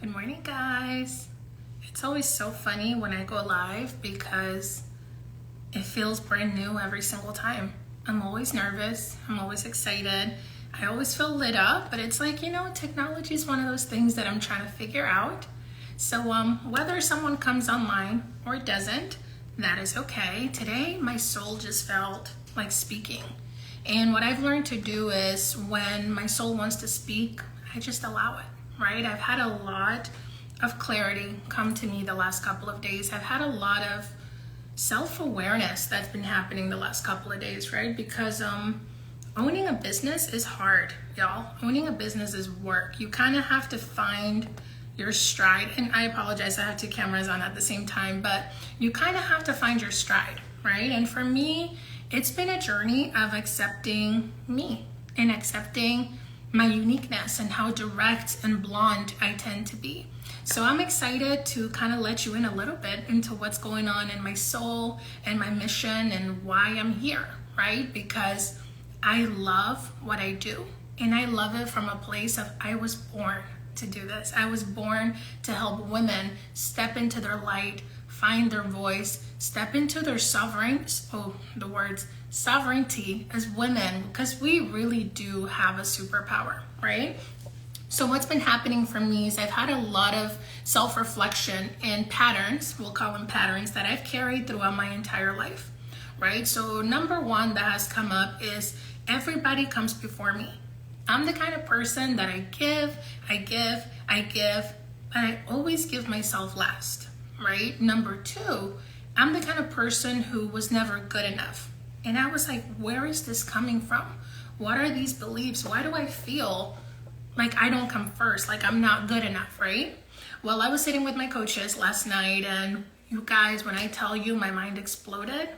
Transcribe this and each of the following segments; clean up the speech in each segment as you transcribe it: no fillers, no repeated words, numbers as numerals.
Good morning, guys. It's always so funny when I go live because it feels brand new every single time. I'm always nervous. I'm always excited. I always feel lit up, but it's like, technology is one of those things that I'm trying to figure out. So whether someone comes online or doesn't, that is okay. Today, my soul just felt like speaking. And what I've learned to do is when my soul wants to speak, I just allow it, right? I've had a lot of clarity come to me the last couple of days. I've had a lot of self-awareness that's been happening the last couple of days, right? Because owning a business is hard, y'all. Owning a business is work. You kind of have to find your stride. And I apologize, I have two cameras on at the same time, but you kind of have to find your stride, right? And for me, it's been a journey of accepting me and accepting my uniqueness and how direct and blonde I tend to be. So I'm excited to kind of let you in a little bit into what's going on in my soul and my mission and why I'm here, right? Because I love what I do, and I love it from a place of I was born to do this. I was born to help women step into their light, find their voice, step into their sovereignty as women, because we really do have a superpower, right? So what's been happening for me is I've had a lot of self-reflection and patterns, we'll call them patterns, that I've carried throughout my entire life, right? So number one that has come up is everybody comes before me. I'm the kind of person that I give, and I always give myself last, right? Number two, I'm the kind of person who was never good enough. And I was like, where is this coming from? What are these beliefs? Why do I feel like I don't come first, like I'm not good enough, right? Well, I was sitting with my coaches last night, and you guys, when I tell you my mind exploded,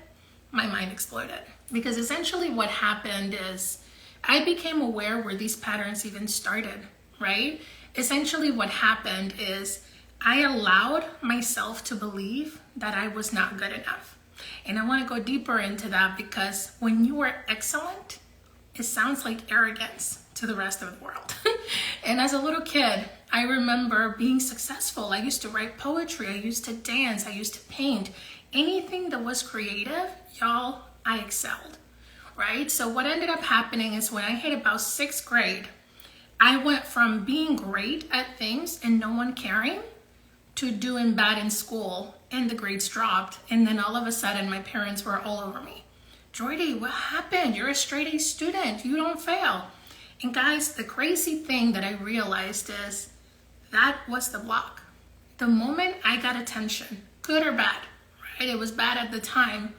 because essentially what happened is I became aware where these patterns even started, right? Essentially what happened is I allowed myself to believe that I was not good enough. And I want to go deeper into that because when you are excellent, it sounds like arrogance to the rest of the world. And as a little kid, I remember being successful. I used to write poetry. I used to dance. I used to paint. Anything that was creative, y'all, I excelled, right? So what ended up happening is when I hit about 6th grade, I went from being great at things and no one caring to doing bad in school, and the grades dropped. And then all of a sudden, my parents were all over me. Jordy, what happened? You're a straight A student. You don't fail. And guys, the crazy thing that I realized is that was the block. The moment I got attention, good or bad, right? It was bad at the time.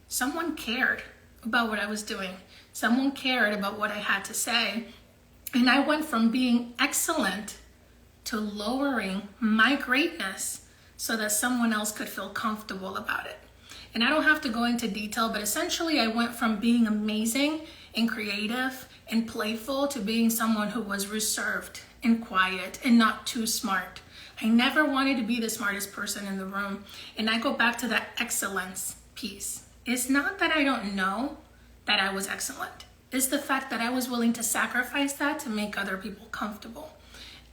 Someone cared about what I was doing. Someone cared about what I had to say. And I went from being excellent to lowering my greatness so that someone else could feel comfortable about it. And I don't have to go into detail, but essentially I went from being amazing and creative and playful to being someone who was reserved and quiet and not too smart. I never wanted to be the smartest person in the room. And I go back to that excellence piece. It's not that I don't know that I was excellent. It's the fact that I was willing to sacrifice that to make other people comfortable.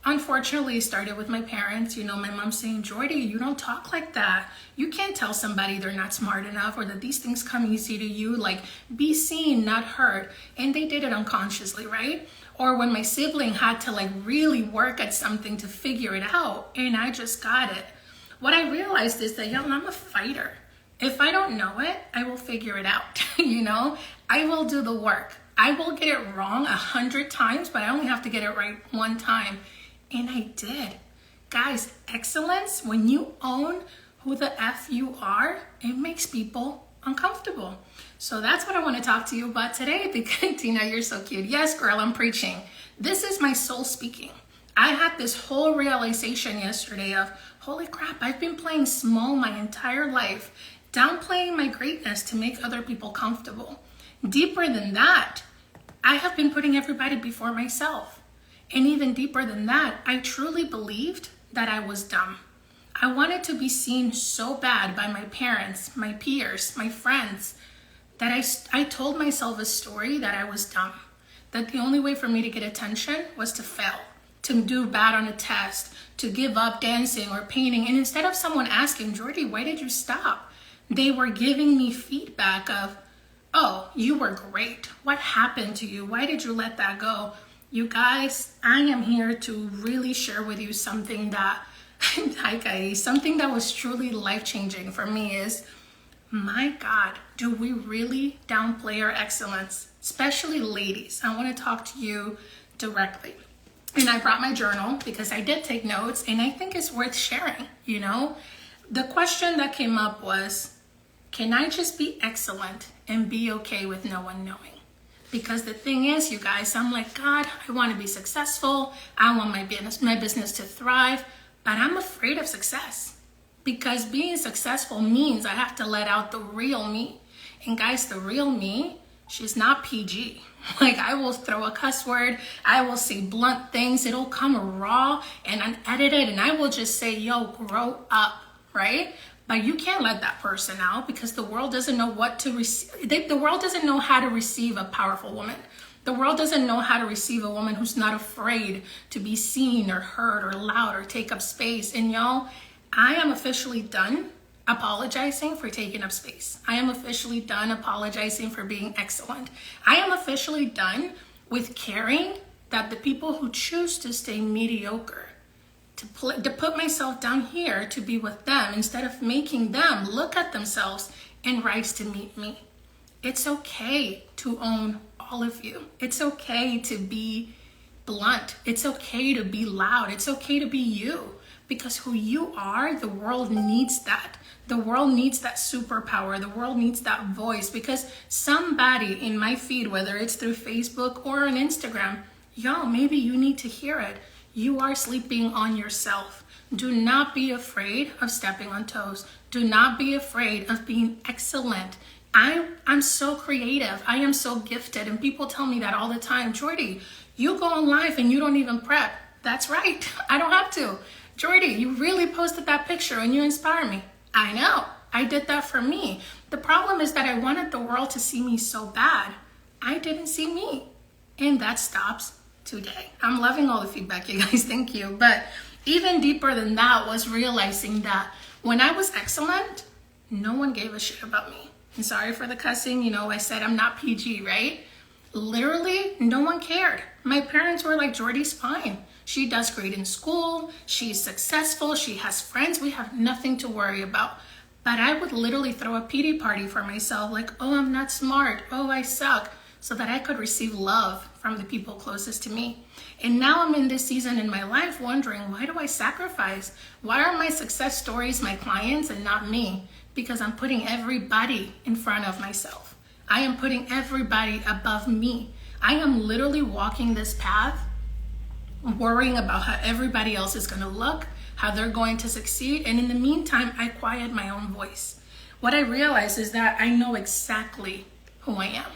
Unfortunately, it started with my parents. My mom saying, Jordy, you don't talk like that. You can't tell somebody they're not smart enough or that these things come easy to you. Like, be seen, not heard. And they did it unconsciously, right? Or when my sibling had to really work at something to figure it out, and I just got it. What I realized is that, I'm a fighter. If I don't know it, I will figure it out. I will do the work. I will get it wrong 100 times, but I only have to get it right one time. And I did. Guys, excellence, when you own who the F you are, it makes people uncomfortable. So that's what I want to talk to you about today. Because Tina, you're so cute. Yes, girl, I'm preaching. This is my soul speaking. I had this whole realization yesterday of, holy crap, I've been playing small my entire life, downplaying my greatness to make other people comfortable. Deeper than that, I have been putting everybody before myself. And even deeper than that, I truly believed that I was dumb. I wanted to be seen so bad by my parents, my peers, my friends, that I told myself a story that I was dumb, that the only way for me to get attention was to fail. to do bad on a test, to give up dancing or painting. And instead of someone asking, Jordy, why did you stop? They were giving me feedback of, oh, you were great. What happened to you? Why did you let that go? You guys, I am here to really share with you something that, something that was truly life-changing for me is, my God, do we really downplay our excellence? Especially ladies. I want to talk to you directly. And I brought my journal because I did take notes and I think it's worth sharing, you know? The question that came up was, can I just be excellent and be okay with no one knowing? Because the thing is, you guys, I'm like, God, I want to be successful. I want my business to thrive, but I'm afraid of success because being successful means I have to let out the real me. And guys, the real me, she's not PG. Like, I will throw a cuss word. I will say blunt things. It'll come raw and unedited. And I will just say, yo, grow up, right? But you can't let that person out because the world doesn't know what to receive. The world doesn't know how to receive a powerful woman. The world doesn't know how to receive a woman who's not afraid to be seen or heard or loud or take up space. And y'all, I am officially done apologizing for taking up space. I am officially done apologizing for being excellent. I am officially done with caring that the people who choose to stay mediocre, to put myself down here to be with them instead of making them look at themselves and rise to meet me. It's okay to own all of you. It's okay to be blunt. It's okay to be loud. It's okay to be you. Because who you are, the world needs that. The world needs that superpower. The world needs that voice. Because somebody in my feed, whether it's through Facebook or on Instagram, y'all, maybe you need to hear it. You are sleeping on yourself. Do not be afraid of stepping on toes. Do not be afraid of being excellent. I'm so creative. I am so gifted. And people tell me that all the time. Jordy, you go on live and you don't even prep. That's right. I don't have to. Jordy, you really posted that picture and you inspire me. I know. I did that for me. The problem is that I wanted the world to see me so bad. I didn't see me. And that stops today. I'm loving all the feedback, you guys. Thank you. But even deeper than that was realizing that when I was excellent, no one gave a shit about me. And sorry for the cussing. You know, I said I'm not PG, right? Literally, no one cared. My parents were like, Jordy's fine. She does great in school. She's successful. She has friends. We have nothing to worry about. But I would literally throw a pity party for myself. Like, oh, I'm not smart. Oh, I suck. So that I could receive love from the people closest to me. And now I'm in this season in my life wondering, why do I sacrifice? Why are my success stories my clients and not me? Because I'm putting everybody in front of myself. I am putting everybody above me. I am literally walking this path worrying about how everybody else is going to look, how they're going to succeed. And in the meantime, I quiet my own voice. What I realize is that I know exactly who I am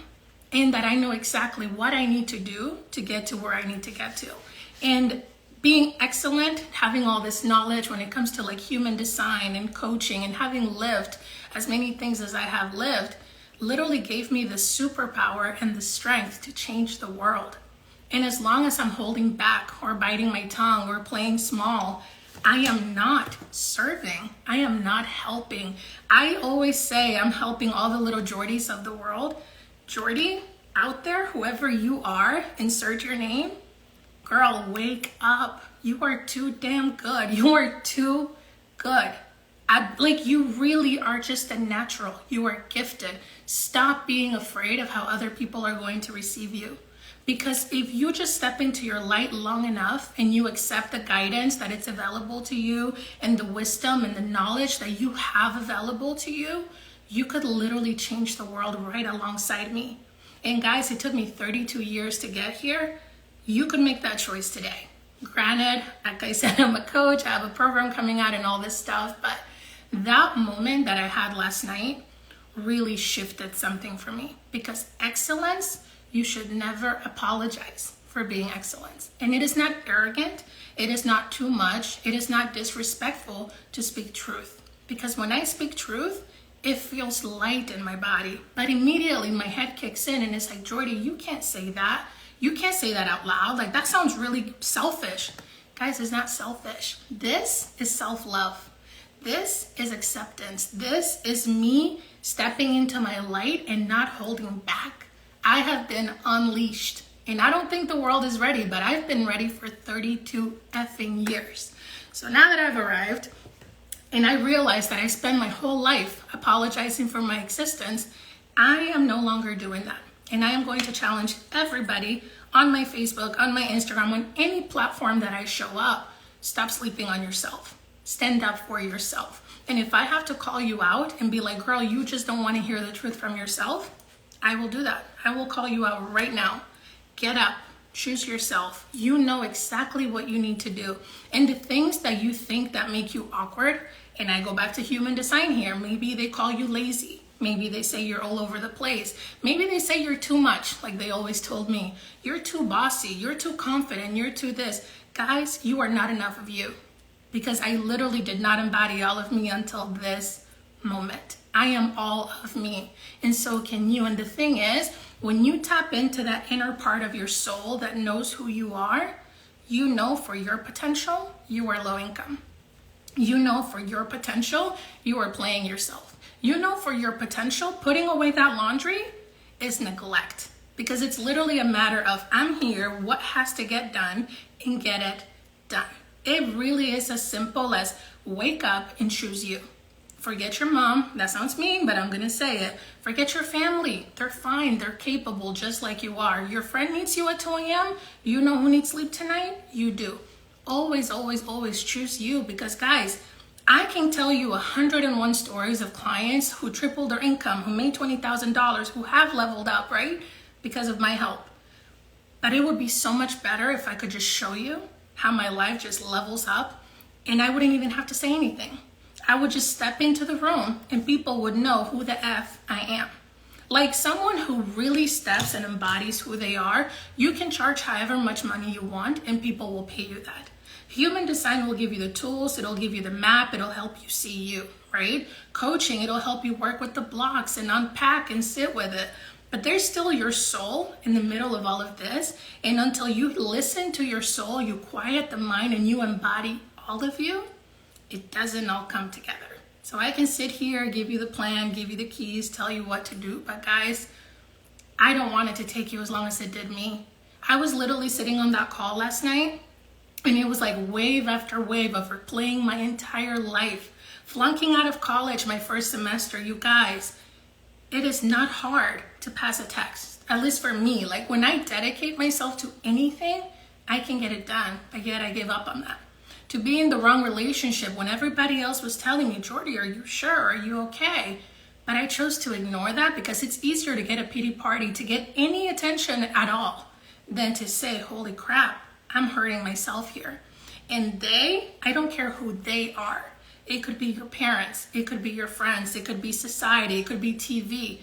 and that I know exactly what I need to do to get to where I need to get to. And being excellent, having all this knowledge when it comes to like human design and coaching and having lived as many things as I have lived, literally gave me the superpower and the strength to change the world. And as long as I'm holding back or biting my tongue or playing small, I am not serving. I am not helping. I always say I'm helping all the little Jordys of the world. Jordy, out there, whoever you are, insert your name. Girl, wake up. You are too damn good. You are too good. You really are just a natural. You are gifted. Stop being afraid of how other people are going to receive you. Because if you just step into your light long enough and you accept the guidance that it's available to you and the wisdom and the knowledge that you have available to you, you could literally change the world right alongside me. And guys, it took me 32 years to get here. You could make that choice today. Granted, like I said, I'm a coach, I have a program coming out and all this stuff, but that moment that I had last night really shifted something for me. Because excellence, you should never apologize for being excellent. And it is not arrogant, it is not too much, it is not disrespectful to speak truth. Because when I speak truth, it feels light in my body. But immediately my head kicks in and it's like, Jordy, you can't say that. You can't say that out loud. Like, that sounds really selfish. Guys, it's not selfish. This is self-love. This is acceptance. This is me stepping into my light and not holding back. I have been unleashed. And I don't think the world is ready, but I've been ready for 32 effing years. So now that I've arrived, and I realized that I spend my whole life apologizing for my existence, I am no longer doing that. And I am going to challenge everybody on my Facebook, on my Instagram, on any platform that I show up. Stop sleeping on yourself. Stand up for yourself. And if I have to call you out and be like, girl, you just don't want to hear the truth from yourself, I will do that. I will call you out right now. Get up. Choose yourself. You know exactly what you need to do. And the things that you think that make you awkward, and I go back to human design here, maybe they call you lazy. Maybe they say you're all over the place. Maybe they say you're too much, like they always told me. You're too bossy. You're too confident. You're too this. Guys, you are not enough of you. Because I literally did not embody all of me until this moment. I am all of me. And so can you. And the thing is, when you tap into that inner part of your soul that knows who you are, you know for your potential, you are low income. You know for your potential, you are playing yourself. You know for your potential, putting away that laundry is neglect. Because it's literally a matter of, I'm here, what has to get done, and get it done. It really is as simple as wake up and choose you. Forget your mom. That sounds mean, but I'm going to say it. Forget your family. They're fine. They're capable just like you are. Your friend needs you at 2 a.m. You know who needs sleep tonight? You do. Always, always, always choose you, because guys, I can tell you 101 stories of clients who tripled their income, who made $20,000, who have leveled up, right? Because of my help. But it would be so much better if I could just show you how my life just levels up and I wouldn't even have to say anything. I would just step into the room and people would know who the F I am. Like someone who really steps and embodies who they are, you can charge however much money you want and people will pay you that. Human design will give you the tools, it'll give you the map, it'll help you see you, right? Coaching, it'll help you work with the blocks and unpack and sit with it. But there's still your soul in the middle of all of this. And until you listen to your soul, you quiet the mind and you embody all of you, it doesn't all come together. So I can sit here, give you the plan, give you the keys, tell you what to do. But guys, I don't want it to take you as long as it did me. I was literally sitting on that call last night and it was like wave after wave of replaying my entire life. Flunking out of college my first semester, you guys, it is not hard to pass a test, at least for me. Like when I dedicate myself to anything, I can get it done, but yet I give up on that. To be in the wrong relationship when everybody else was telling me, Jordy, are you sure? Are you okay? But I chose to ignore that because it's easier to get a pity party, to get any attention at all, than to say, holy crap, I'm hurting myself here. And they, I don't care who they are. It could be your parents, it could be your friends, it could be society, it could be TV.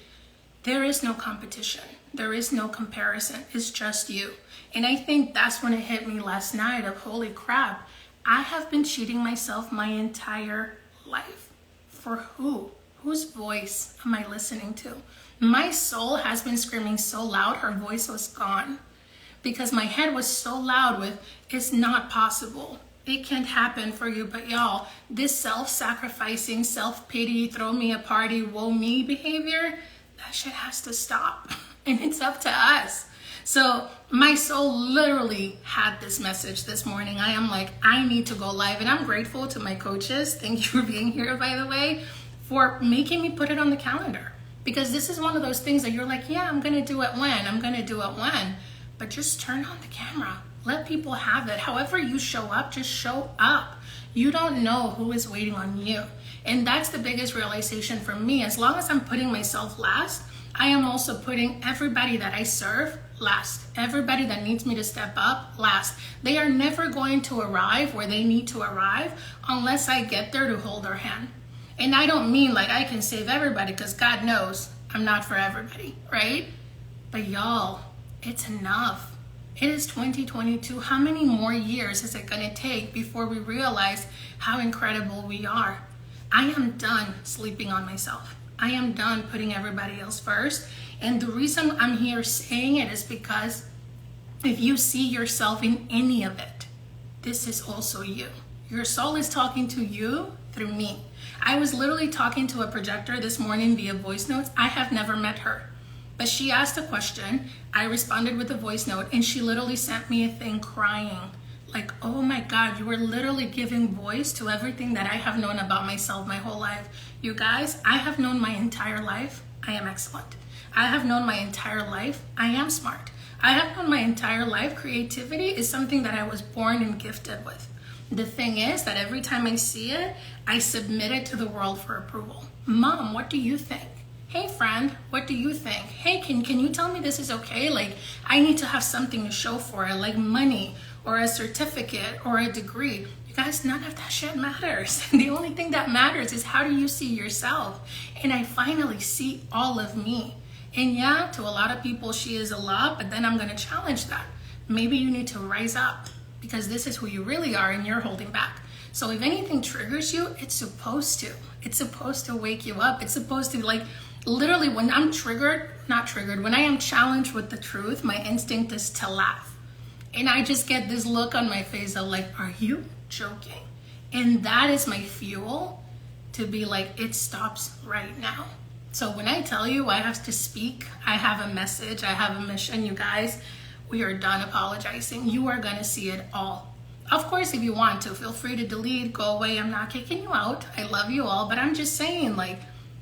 There is no competition. There is no comparison. It's just you. And I think that's when it hit me last night of holy crap, I have been cheating myself my entire life. For who? Whose voice am I listening to? My soul has been screaming so loud, her voice was gone. Because my head was so loud with, it's not possible. It can't happen for you. But y'all, this self-sacrificing, self-pity, throw me a party, woe me behavior, that shit has to stop. And it's up to us. So my soul literally had this message this morning. I am like, I need to go live. And I'm grateful to my coaches. Thank you for being here, by the way, for making me put it on the calendar. Because this is one of those things that you're like, yeah, I'm going to do it when. I'm going to do it when. But just turn on the camera. Let people have it. However you show up, just show up. You don't know who is waiting on you. And that's the biggest realization for me. As long as I'm putting myself last, I am also putting everybody that I serve last. Everybody that needs me to step up last. They are never going to arrive where they need to arrive unless I get there to hold their hand. And I don't mean like I can save everybody, because God knows I'm not for everybody, right? But y'all, it's enough. It is 2022. How many more years is it going to take before we realize how incredible we are? I am done sleeping on myself. I am done putting everybody else first. And the reason I'm here saying it is because If you see yourself in any of it, this is also you. Your soul is talking to you through me. I was literally talking to a projector this morning via voice notes. I have never met her, but she asked a question. I responded with a voice note, and she literally sent me a thing crying. Like, oh my God, you were literally giving voice to everything that I have known about myself my whole life. You guys, I have known my entire life I am excellent. I have known my entire life I am smart. I have known my entire life creativity is something that I was born and gifted with. The thing is that every time I see it, I submit it to the world for approval. Mom, what do you think? Hey friend, what do you think? Hey, can you tell me this is okay? Like, I need to have something to show for it, like money or a certificate or a degree. You guys, none of that shit matters. The only thing that matters is how do you see yourself? And I finally see all of me. And yeah, to a lot of people, she is a lot, but then I'm gonna challenge that. Maybe you need to rise up, because this is who you really are and you're holding back. So if anything triggers you, it's supposed to wake you up. It's supposed to, like, literally when I'm when I am challenged with the truth, my instinct is to laugh. And I just get this look on my face of like, are you joking? And that is my fuel to be like, it stops right now. So when I tell you I have to speak, I have a message, I have a mission, you guys, we are done apologizing. You are gonna see it all. Of course, if you want to, feel free to delete, go away. I'm not kicking you out. I love you all, but I'm just saying, like,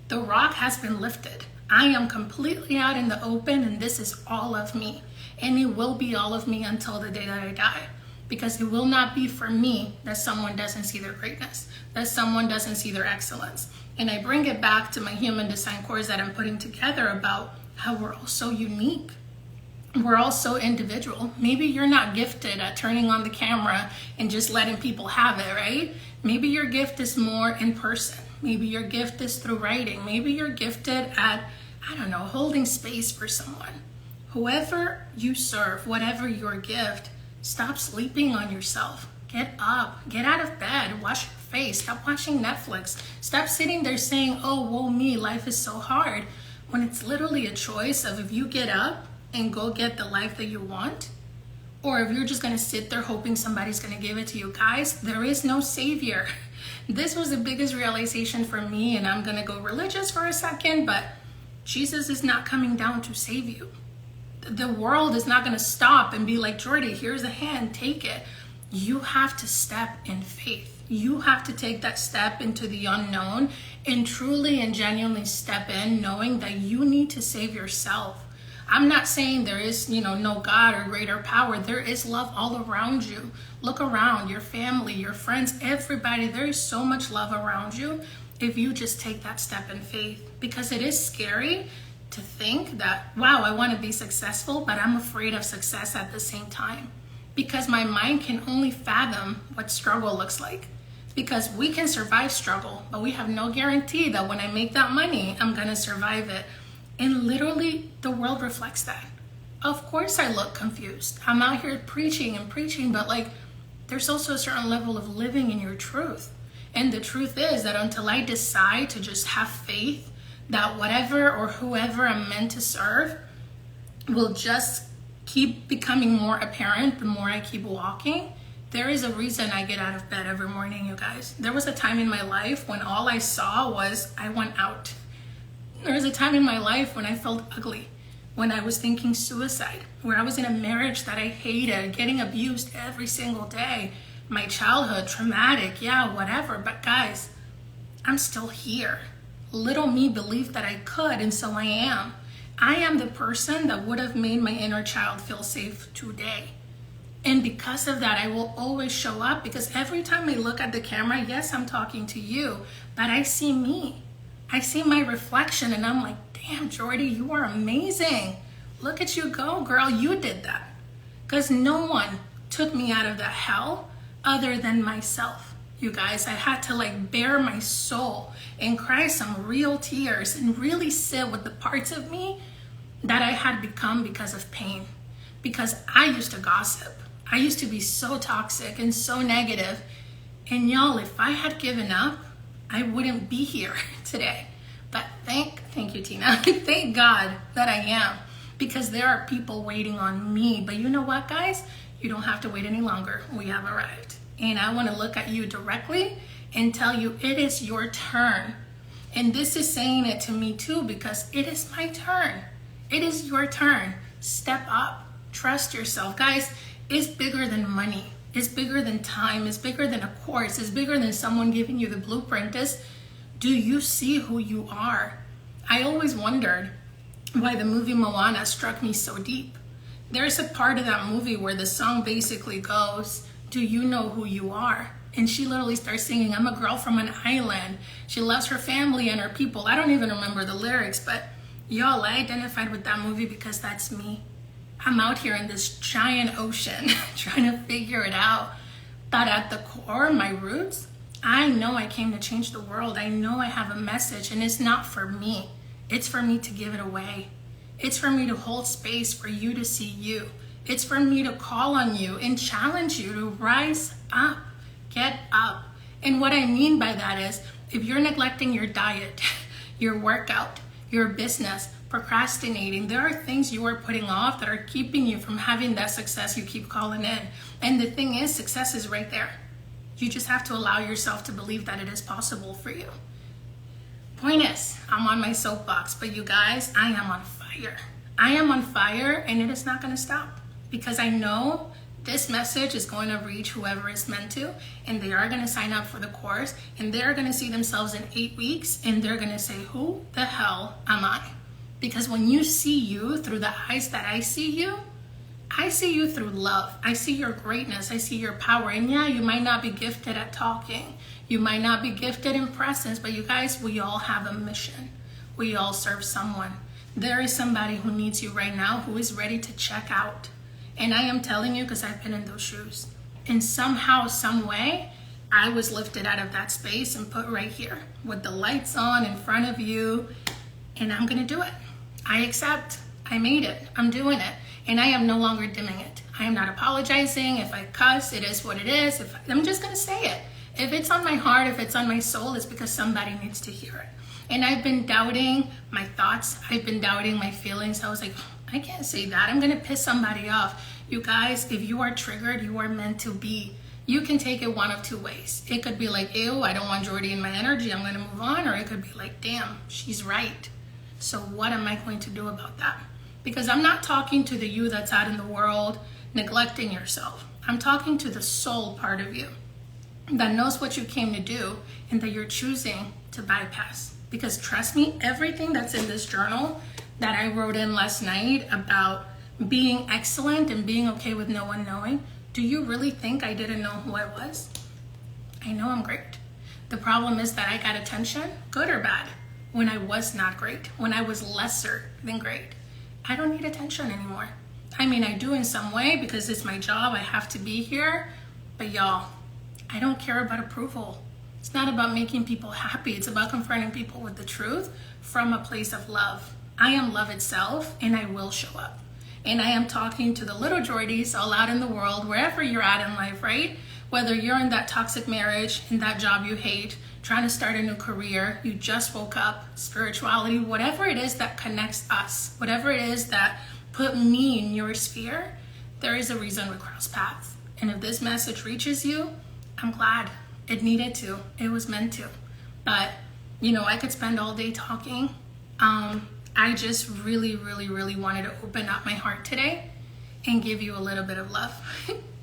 the rock has been lifted. I am completely out in the open, and this is all of me. And it will be all of me until the day that I die. Because it will not be for me that someone doesn't see their greatness, that someone doesn't see their excellence. And I bring it back to my human design course that I'm putting together about how we're all so unique. We're all so individual. Maybe you're not gifted at turning on the camera and just letting people have it, right? Maybe your gift is more in person. Maybe your gift is through writing. Maybe you're gifted at, I don't know, holding space for someone. Whoever you serve, whatever your gift, stop sleeping on yourself. Get up, get out of bed, wash your face, stop watching Netflix. Stop sitting there saying, oh, woe me, life is so hard. When it's literally a choice of if you get up and go get the life that you want, or if you're just gonna sit there hoping somebody's gonna give it to you. Guys, there is no savior. This was the biggest realization for me, and I'm gonna go religious for a second, but Jesus is not coming down to save you. The world is not gonna stop and be like, Jordy, here's a hand, take it. You have to step in faith. You have to take that step into the unknown and truly and genuinely step in knowing that you need to save yourself. I'm not saying there is, no God or greater power. There is love all around you. Look around, your family, your friends, everybody. There is so much love around you if you just take that step in faith. Because it is scary to think that, wow, I want to be successful, but I'm afraid of success at the same time. Because my mind can only fathom what struggle looks like. Because we can survive struggle, but we have no guarantee that when I make that money, I'm going to survive it. And literally, the world reflects that. Of course I look confused. I'm out here preaching, but like, there's also a certain level of living in your truth. And the truth is that until I decide to just have faith that whatever or whoever I'm meant to serve will just keep becoming more apparent the more I keep walking, there is a reason I get out of bed every morning, you guys. There was a time in my life when all I saw was I want out. There was a time in my life when I felt ugly, when I was thinking suicide, where I was in a marriage that I hated, getting abused every single day. My childhood, traumatic, yeah, whatever. But guys, I'm still here. Little me believed that I could, and so I am. I am the person that would have made my inner child feel safe today. And because of that, I will always show up, because every time I look at the camera, yes, I'm talking to you, but I see me. I see my reflection and I'm like, damn, Jordy, you are amazing. Look at you go, girl, you did that. Because no one took me out of that hell other than myself. You guys, I had to like bare my soul and cry some real tears and really sit with the parts of me that I had become because of pain. Because I used to gossip. I used to be so toxic and so negative. And y'all, if I had given up, I wouldn't be here today. But thank you, Tina. Thank God that I am. because there are people waiting on me. But you know what, guys? You don't have to wait any longer. We have arrived. And I want to look at you directly and tell you it is your turn. And this is saying it to me too, because it is my turn. It is your turn. Step up. Trust yourself. Guys, it's bigger than money. It's bigger than time. It's bigger than a course. It's bigger than someone giving you the blueprint. Do you see who you are? I always wondered why the movie Moana struck me so deep. There's a part of that movie where the song basically goes, do you know who you are? And she literally starts singing, I'm a girl from an island. She loves her family and her people. I don't even remember the lyrics, but y'all, I identified with that movie because that's me. I'm out here in this giant ocean trying to figure it out. But at the core, my roots, I know I came to change the world. I know I have a message, and it's not for me. It's for me to give it away. It's for me to hold space for you to see you. It's for me to call on you and challenge you to rise up, get up. And what I mean by that is, if you're neglecting your diet, your workout, your business, procrastinating, there are things you are putting off that are keeping you from having that success you keep calling in. And the thing is, success is right there. You just have to allow yourself to believe that it is possible for you. Point is, I'm on my soapbox, but you guys, I am on fire. I am on fire, and it is not going to stop, because I know this message is going to reach whoever it's meant to, and they are going to sign up for the course, and they're going to see themselves in 8 weeks, and they're going to say, who the hell am I? Because when you see you through the eyes that I see you through love. I see your greatness. I see your power. And yeah, you might not be gifted at talking. You might not be gifted in presence, but you guys, we all have a mission. We all serve someone. There is somebody who needs you right now who is ready to check out. And I am telling you, because I've been in those shoes. And somehow, some way, I was lifted out of that space and put right here with the lights on in front of you. And I'm going to do it. I accept. I made it. I'm doing it. And I am no longer dimming it. I am not apologizing. If I cuss, it is what it is. I'm just going to say it. If it's on my heart, if it's on my soul, it's because somebody needs to hear it. And I've been doubting my thoughts. I've been doubting my feelings. I was like, I can't say that. I'm going to piss somebody off. You guys, if you are triggered, you are meant to be. You can take it one of two ways. It could be like, ew, I don't want Jordy in my energy. I'm going to move on. Or it could be like, damn, she's right. So what am I going to do about that? Because I'm not talking to the you that's out in the world neglecting yourself. I'm talking to the soul part of you that knows what you came to do and that you're choosing to bypass. Because trust me, everything that's in this journal that I wrote in last night about being excellent and being okay with no one knowing, do you really think I didn't know who I was? I know I'm great. The problem is that I got attention, good or bad, when I was not great, when I was lesser than great. I don't need attention anymore. I mean, I do in some way because it's my job. I have to be here. But y'all, I don't care about approval. It's not about making people happy. It's about confronting people with the truth from a place of love. I am love itself, and I will show up. And I am talking to the little Jordys all out in the world, wherever you're at in life, right? Whether you're in that toxic marriage, in that job you hate, trying to start a new career, you just woke up, spirituality, whatever it is that connects us, whatever it is that put me in your sphere, there is a reason we cross paths. And if this message reaches you, I'm glad. It needed to. It was meant to. But, I could spend all day talking. I just really, really, really wanted to open up my heart today and give you a little bit of love.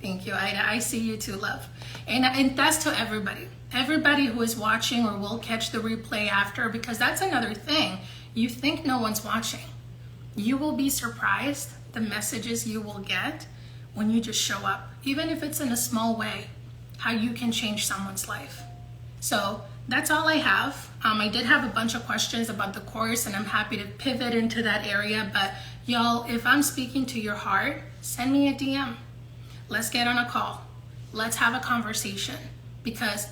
Thank you, Ida. I see you too, love. And that's to everybody. Everybody who is watching or will catch the replay after, because that's another thing. You think no one's watching. You will be surprised the messages you will get when you just show up, even if it's in a small way, how you can change someone's life. So that's all I have. I did have a bunch of questions about the course, and I'm happy to pivot into that area. But y'all, if I'm speaking to your heart, send me a DM. Let's get on a call. Let's have a conversation, because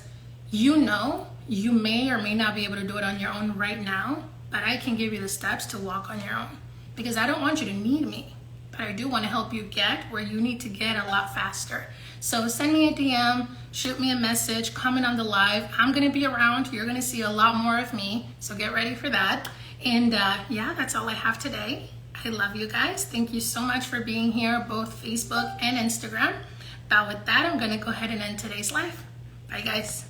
you may or may not be able to do it on your own right now, but I can give you the steps to walk on your own, because I don't want you to need me, but I do want to help you get where you need to get a lot faster. So send me a DM, shoot me a message, comment on the live. I'm going to be around. You're going to see a lot more of me, so get ready for that. And yeah, that's all I have today. I love you guys. Thank you so much for being here, both Facebook and Instagram. But with that, I'm going to go ahead and end today's live. Bye, guys.